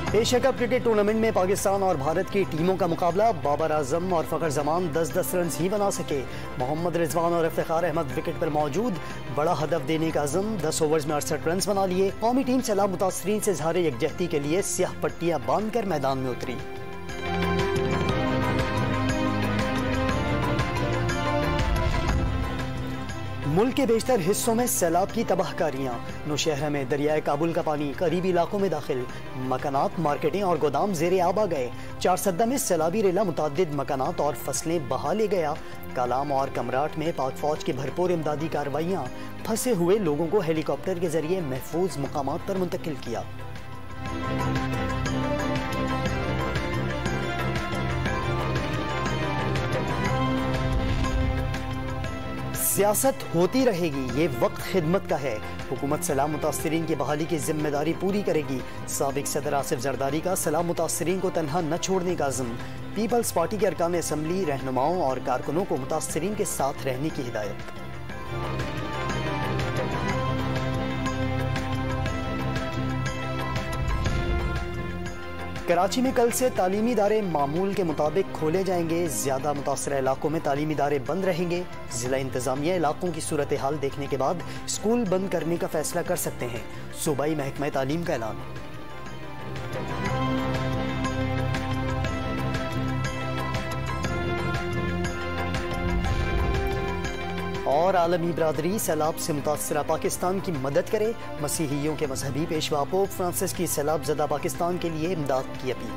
Asia cup cricket tournament में पाकिस्तान और भारत की टीमों का मुकाबला। बाबर आजम और फखर जमान 10-10 रन ही बना सके। मोहम्मद रिजवान और इफ्तिखार अहमद विकेट पर मौजूद। बड़ा हदफ देने का अज़म, 10 ओवर्स में 68 रन बना लिए। कौमी टीम सैलाब मुतासरीन से इज़हार यकजहती के लिए स्याह पट्टियां बांधकर मैदान में उतरी। मुल्क के बेशतर हिस्सों में सैलाब की तबाहकारियां। नौशहरा में दरियाए काबुल का पानी करीबी इलाकों में दाखिल। मकानात, मार्केटें और गोदाम ज़ेरे आब आ गए। चारसद्दा में सैलाबी रेला मुताद्दिद मकानात और फसलें बहा ले गया। कालाम और कमराट में पाक फौज की भरपूर इमदादी कार्रवाइयां। फंसे हुए लोगों को हेलीकॉप्टर के जरिए महफूज मुकामात पर मुंतकिल किया। सियासत होती रहेगी, ये वक्त खिदमत का है। हुकूमत सैलाब मुतासरीन की बहाली की जिम्मेदारी पूरी करेगी। साबिक सदर आसिफ जरदारी का सैलाब मुतासरीन को तन्हा न छोड़ने का अज़्म। पीपल्स पार्टी के अरकान असम्बली, रहनुमाओं और कारकुनों को मुतासरीन के साथ रहने की हिदायत। कराची में कल से तालीमी इदारे मामूल के मुताबिक खोले जाएंगे। ज्यादा मुतासरा इलाकों में तालीमी इदारे बंद रहेंगे। जिला इंतजामिया इलाकों की सूरत हाल देखने के बाद स्कूल बंद करने का फैसला कर सकते हैं। सूबाई महकमा तालीम का ऐलान। और आलमी बरादरी सैलाब से मुतासरा पाकिस्तान की मदद करे। मसीहियों के मजहबी पेशवा पोप फ्रांसिस की सैलाब ज़दा पाकिस्तान के लिए इमदाद की अपील।